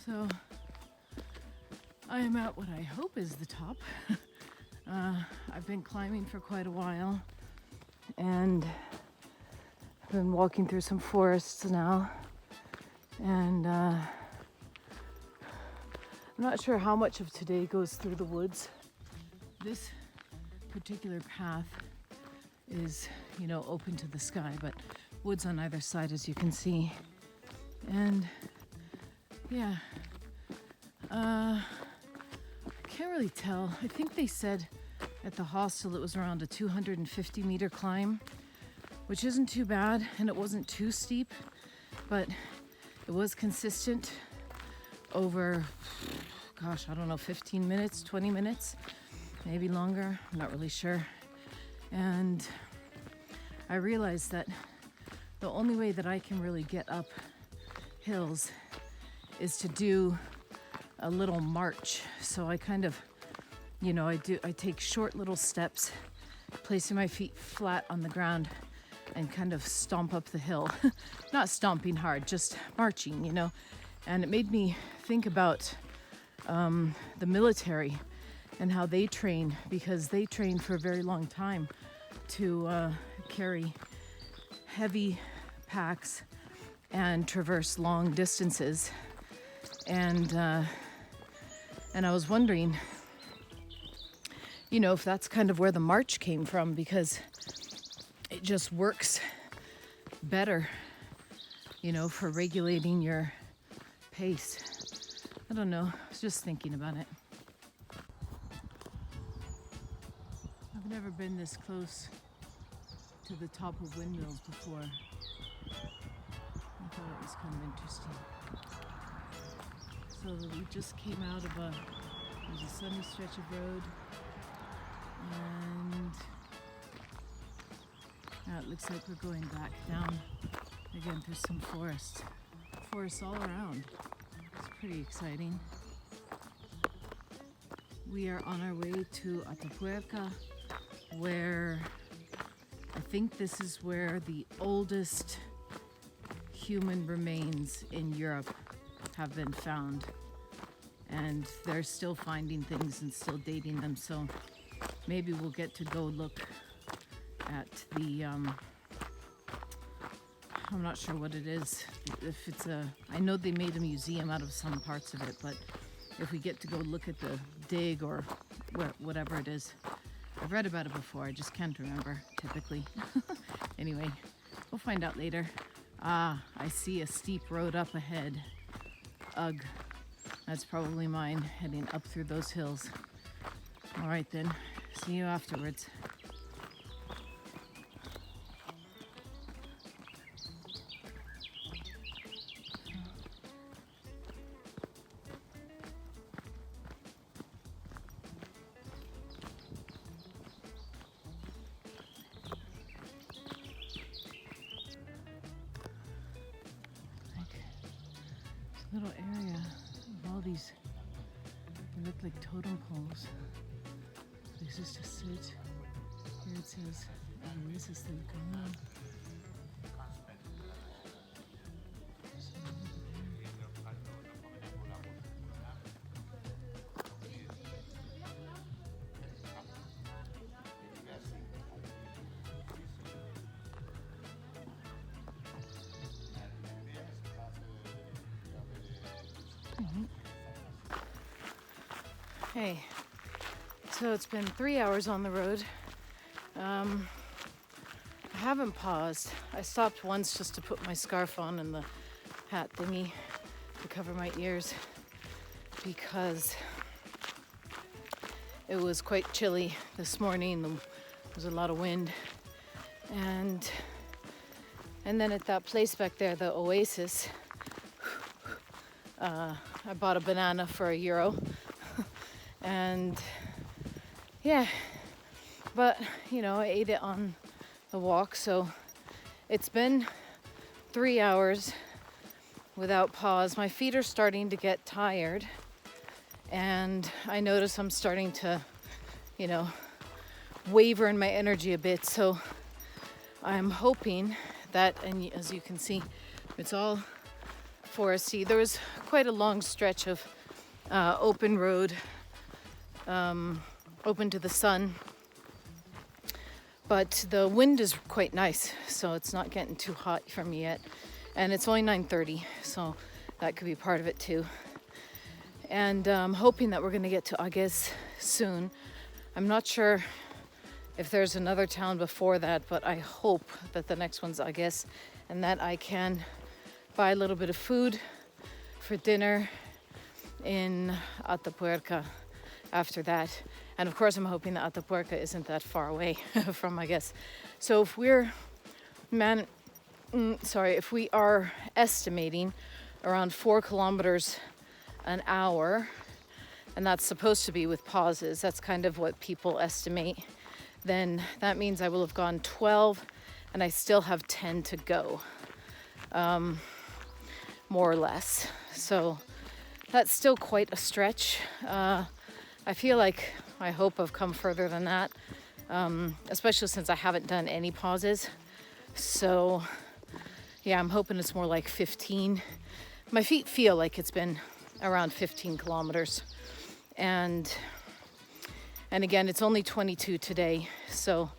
So I am at what I hope is the top. I've been climbing for quite a while, and I've been walking through some forests now, and I'm not sure how much of today goes through the woods. This particular path is, open to the sky, but woods on either side, as you can see. And yeah, can't really tell. I think they said at the hostel it was around a 250 meter climb, which isn't too bad, and it wasn't too steep, but it was consistent over, 15 minutes, 20 minutes, maybe longer, I'm not really sure. And I realized that the only way that I can really get up hills is to do a little march. So I kind of, I take short little steps, placing my feet flat on the ground and kind of stomp up the hill. Not stomping hard, just marching, And it made me think about the military and how they train, because they train for a very long time to carry heavy packs and traverse long distances. And I was wondering, if that's kind of where the march came from, because it just works better, for regulating your pace. I don't know, I was just thinking about it. I've never been this close to the top of windmills before. I thought it was kind of interesting. So we just came out of there's a sunny stretch of road, and now it looks like we're going back down again through some forests all around. It's pretty exciting. We are on our way to Atapuerca, where I think this is where the oldest human remains in Europe have been found. And they're still finding things and still dating them. So maybe we'll get to go look at the, I'm not sure what it is. If it's I know they made a museum out of some parts of it, but if we get to go look at the dig or whatever it is. I've read about it before, I just can't remember typically. Anyway, we'll find out later. I see a steep road up ahead. Ugh, that's probably mine, heading up through those hills. All right then, see you afterwards. Little area of all these, they look like totem poles, places to sit. Here it says Espinosa del Camino. Hey, so it's been 3 hours on the road. I haven't paused. I stopped once just to put my scarf on and the hat thingy to cover my ears, because it was quite chilly this morning. There was a lot of wind. And then at that place back there, the Oasis, I bought a banana for €1. And yeah, but I ate it on the walk. So it's been 3 hours without pause. My feet are starting to get tired, and I notice I'm starting to, waver in my energy a bit. So I'm hoping that, and as you can see, it's all foresty. There was quite a long stretch of open road, open to the sun. But the wind is quite nice, so it's not getting too hot for me yet. And it's only 9:30, so that could be part of it too. And I'm hoping that we're gonna get to Agés soon. I'm not sure if there's another town before that, but I hope that the next one's Agés and that I can buy a little bit of food for dinner in Atapuerca after that. And of course, I'm hoping that Atapuerca isn't that far away from Agés. So if if we are estimating around 4 kilometers an hour, and that's supposed to be with pauses, that's kind of what people estimate, then that means I will have gone 12 and I still have 10 to go, more or less. So that's still quite a stretch. I feel like I hope I've come further than that, especially since I haven't done any pauses. So yeah, I'm hoping it's more like 15. My feet feel like it's been around 15 kilometers. And again, it's only 22 today, so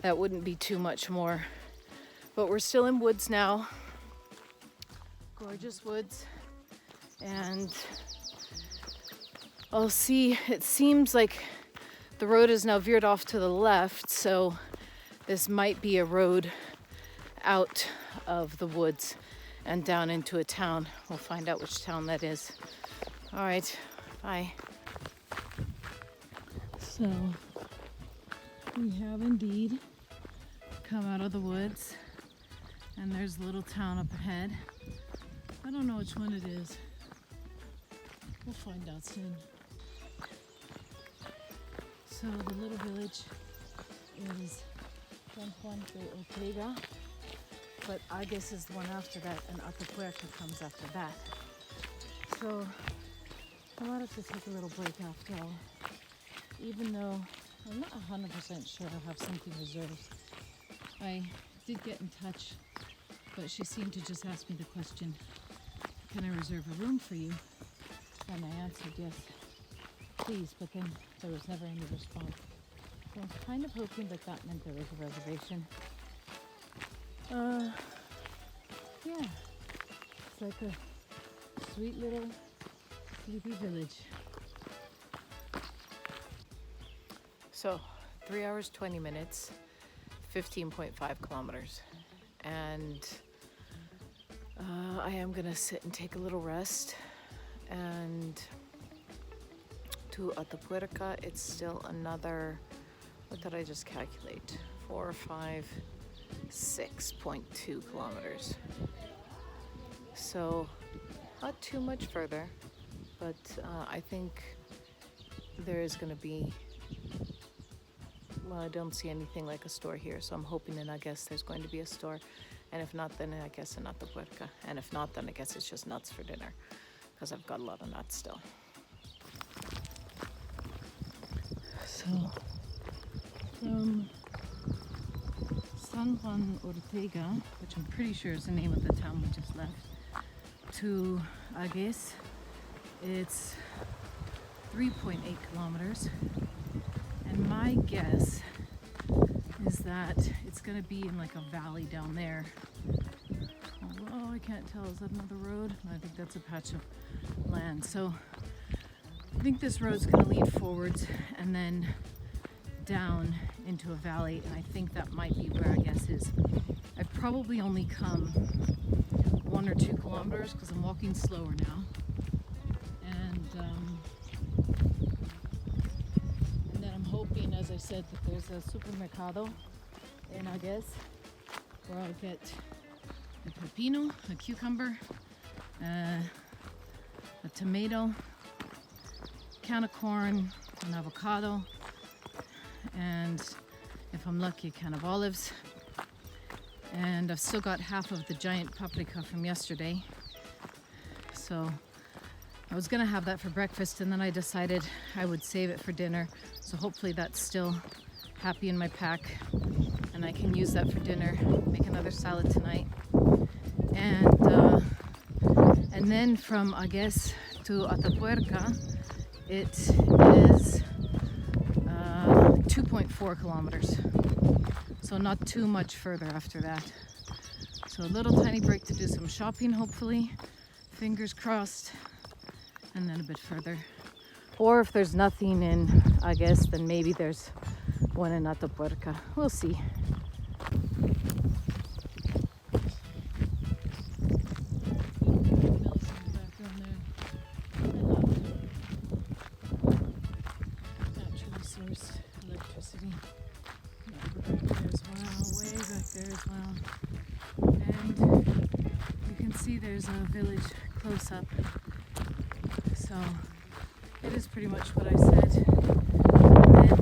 that wouldn't be too much more. But we're still in woods now, gorgeous woods. And I'll see, it seems like the road is now veered off to the left, so this might be a road out of the woods and down into a town. We'll find out which town that is. All right, bye. So we have indeed come out of the woods, and there's a little town up ahead. I don't know which one it is. We'll find out soon. So the little village is San Juan de Ortega, but Agés is the one after that, and Atapuerca comes after that. So I wanted to take a little break after all, even though I'm not 100% sure I'll have something reserved. I did get in touch, but she seemed to just ask me the question, can I reserve a room for you? And I answered yes, please, but then there was never any response. So I was kind of hoping that that meant there was a reservation. Yeah, it's like a sweet little sleepy village. So 3 hours, 20 minutes, 15.5 kilometers. And I am gonna sit and take a little rest. And to Atapuerca, it's still another, what did I just calculate? 4, 5, 6.2 kilometers. So not too much further, but I think there is going to be, well, I don't see anything like a store here, so I'm hoping and I guess there's going to be a store. And if not, then I guess in Atapuerca. And if not, then I guess it's just nuts for dinner, because I've got a lot of nuts still. So from San Juan Ortega, which I'm pretty sure is the name of the town we just left, to Agés, it's 3.8 kilometers. And my guess is that it's going to be in like a valley down there. Oh, I can't tell. Is that another road? I think that's a patch of land. So I think this road's going to lead forwards and then down into a valley, and I think that might be where Agés is. I've probably only come 1 or 2 kilometers because I'm walking slower now. And then I'm hoping, as I said, that there's a supermercado in Agés where I'll get a pepino, a cucumber, a tomato, can of corn, an avocado, and if I'm lucky, a can of olives. And I've still got half of the giant paprika from yesterday. So I was gonna have that for breakfast, and then I decided I would save it for dinner. So hopefully that's still happy in my pack and I can use that for dinner, make another salad tonight. And And then from, I guess, to Atapuerca, it is 2.4 kilometers. So not too much further after that. So a little tiny break to do some shopping, hopefully. Fingers crossed. And then a bit further. Or if there's nothing in, I guess, then maybe there's one in Atapuerca. We'll see. Electricity. Back there as well, way back there as well. And you can see there's a village close up. So it is pretty much what I said. And then,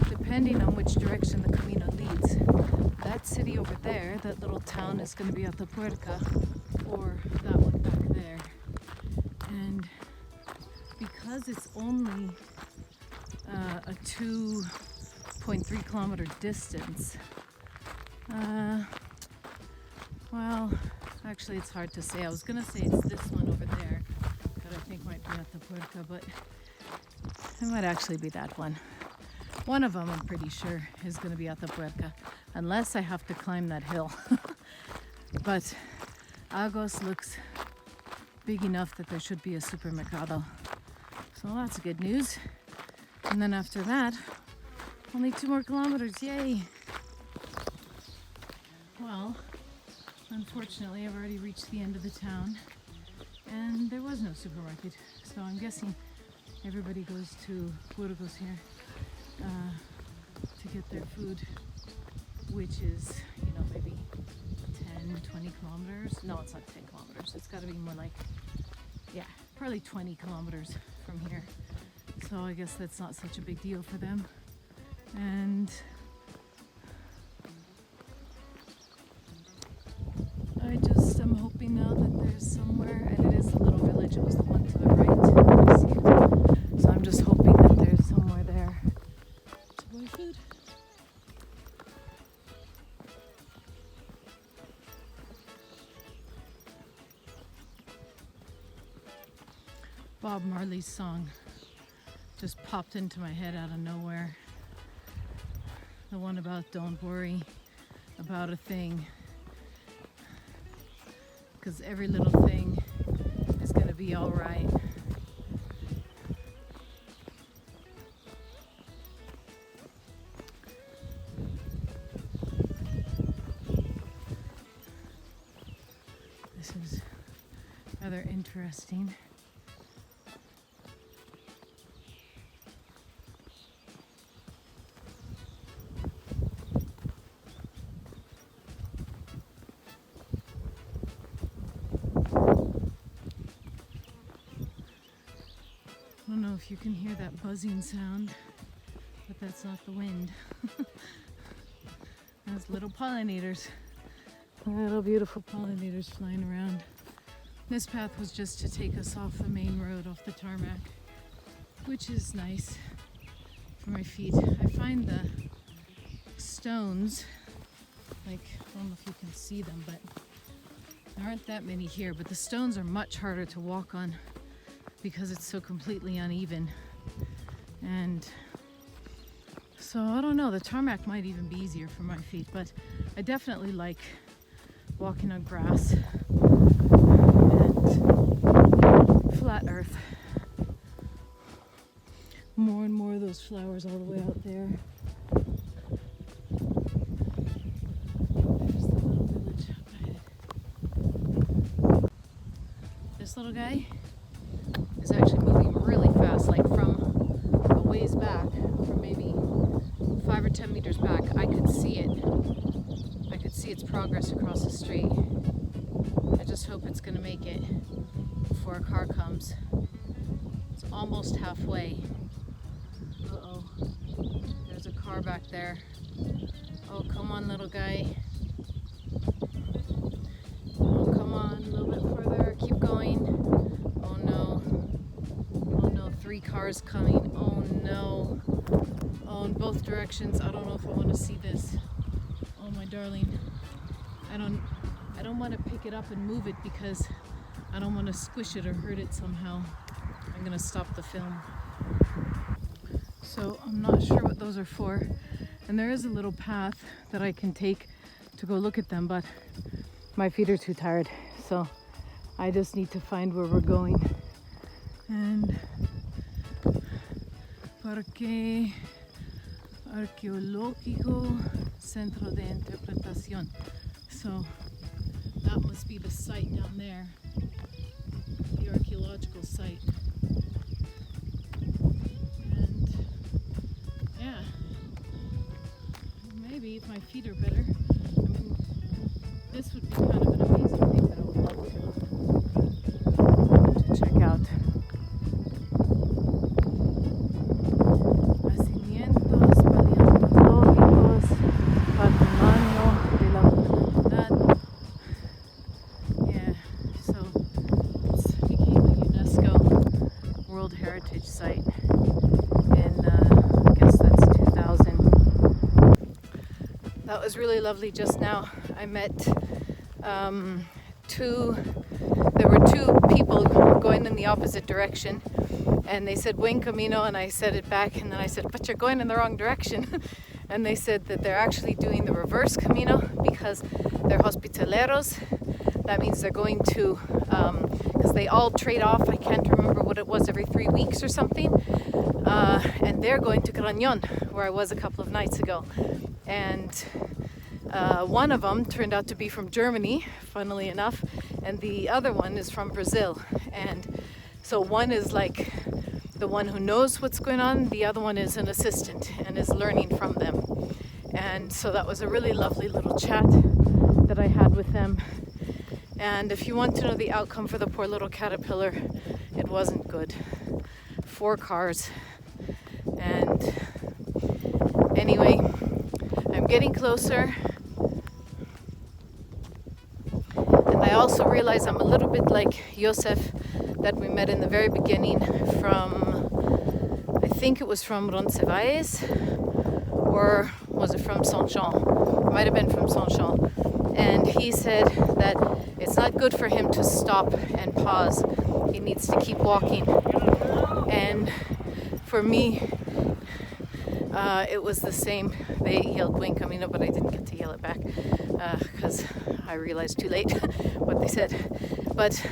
depending on which direction the Camino leads, that city over there, that little town, is going to be Atapuerca, or that one back there. And because it's only a 2.3 kilometer distance. Well, actually it's hard to say. I was gonna say it's this one over there that I think might be Atapuerca, but it might actually be that one. One of them I'm pretty sure is gonna be Atapuerca, unless I have to climb that hill. But Agos looks big enough that there should be a supermercado. So that's good news. And then after that, only 2 more kilometers, yay! Well, unfortunately I've already reached the end of the town and there was no supermarket. So I'm guessing everybody goes to Burgos here to get their food, which is, you know, maybe 10, 20 kilometers. No, it's not 10 kilometers. It's gotta be more like, yeah, probably 20 kilometers from here. So I guess that's not such a big deal for them. And I just am hoping now that there's somewhere, and it is the little village, it was the one to the right. I see it. So I'm just hoping that there's somewhere there to buy food. Bob Marley's song just popped into my head out of nowhere. The one about don't worry about a thing, because every little thing is going to be all right. This is rather interesting. I don't know if you can hear that buzzing sound, but that's not the wind. Those little pollinators. Little beautiful pollinators flying around. This path was just to take us off the main road, off the tarmac, which is nice for my feet. I find the stones, like, I don't know if you can see them, but there aren't that many here, but the stones are much harder to walk on because it's so completely uneven. And so I don't know, the tarmac might even be easier for my feet, but I definitely like walking on grass and flat earth. More and more of those flowers all the way out there. There's the little village up ahead. This little guy is actually moving really fast, like from a ways back, from maybe 5 or 10 meters back, I could see it. I could see its progress across the street. I just hope it's gonna make it before a car comes. It's almost halfway. Uh-oh, there's a car back there. Oh, come on, little guy. Oh, come on, a little bit further, keep going. Oh no. Oh no, 3 cars coming. Oh no. Oh, in both directions. I don't know if I want to see this. Oh my darling. I don't want to pick it up and move it because I don't want to squish it or hurt it somehow. I'm gonna stop the film. So I'm not sure what those are for. And there is a little path that I can take to go look at them, but my feet are too tired. So I just need to find where we're going. And Parque Arqueológico Centro de Interpretación. So that must be the site down there, the archaeological site. And yeah, maybe if my feet are better, I mean, this would be kind of an amazing thing that I would love to check out. Nacimientos paleontológicos, patrimonio de la humanidad. Yeah, so it became a UNESCO World Heritage Site in, I guess that's 2000. That was really lovely just now. I met there were two people going in the opposite direction, and they said Buen Camino, and I said it back, and then I said, but you're going in the wrong direction. And they said that they're actually doing the reverse Camino because they're hospitaleros. That means they're going to, because they all trade off, I can't remember what it was, every 3 weeks or something, and they're going to Grañón, where I was a couple of nights ago. And one of them turned out to be from Germany, funnily enough, and the other one is from Brazil. And so one is like the one who knows what's going on, the other one is an assistant and is learning from them. And so that was a really lovely little chat that I had with them. And if you want to know the outcome for the poor little caterpillar, it wasn't good. 4 cars. And anyway, I'm getting closer. And I also realize I'm a little bit like Josef that we met in the very beginning from, I think it was from Roncesvalles, or was it from Saint-Jean? It might have been from Saint-Jean. And he said that it's not good for him to stop and pause. He needs to keep walking. And for me, it was the same. They yelled Buen Camino, but I didn't get to yell it back because I realized too late what they said. But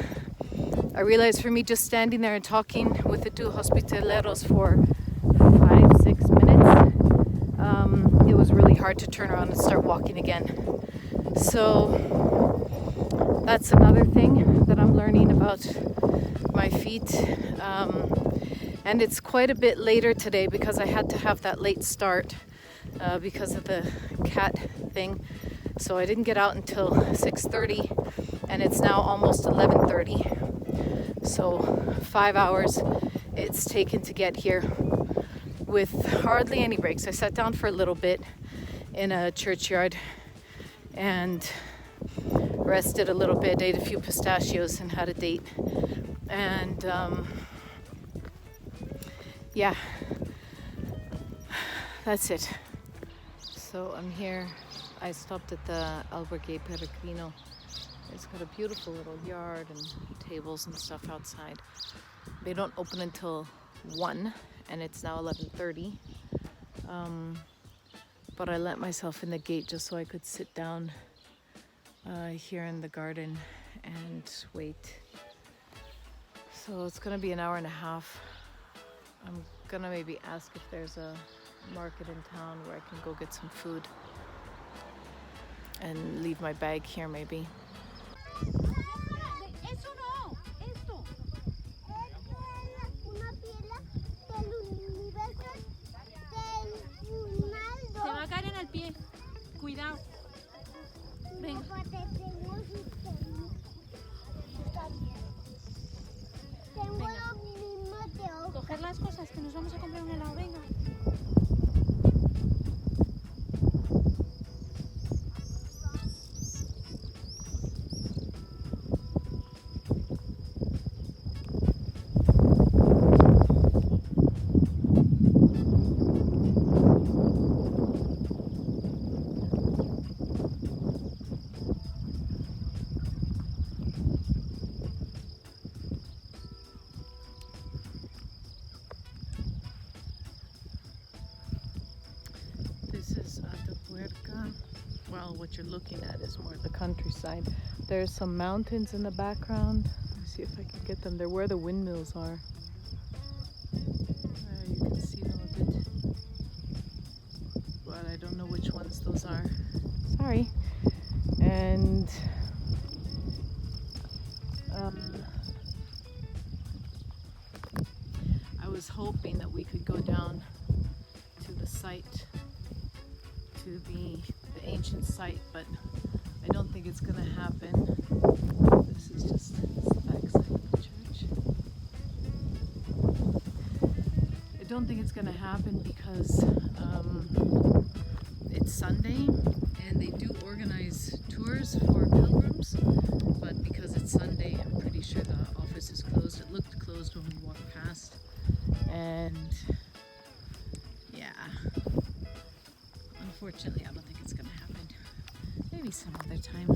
I realized for me, just standing there and talking with the two hospitaleros for 5-6 minutes, it was really hard to turn around and start walking again. So that's another thing that I'm learning about my feet. And it's quite a bit later today because I had to have that late start because of the cat thing. So I didn't get out until 6:30, and it's now almost 11:30. So 5 hours it's taken to get here with hardly any breaks. I sat down for a little bit in a churchyard and rested a little bit, ate a few pistachios and had a date. And yeah, that's it. So I'm here. I stopped at the Albergue Peregrino. It's got a beautiful little yard and tables and stuff outside. They don't open until 1 and it's now 11:30. But I let myself in the gate just so I could sit down here in the garden and wait. So it's gonna be an hour and a half. I'm gonna maybe ask if there's a market in town where I can go get some food and leave my bag here maybe. Cuidado. Venga. Coger las cosas que nos vamos a comprar un helado, venga. tell what you're looking at is more the countryside. There's some mountains in the background. Let me see if I can get them. They're where the windmills are. There, you can see them a bit. But I don't know which ones those are. Sorry. And I was hoping that we could go down to the site, to the ancient site, but I don't think it's going to happen. This is just the backside of the church. I don't think it's going to happen because it's Sunday and they do organize tours for pilgrims, but because it's Sunday, I'm pretty sure the office is closed. It looked closed when we walked past, and yeah, unfortunately, I don't think it's going to happen. Maybe some other time.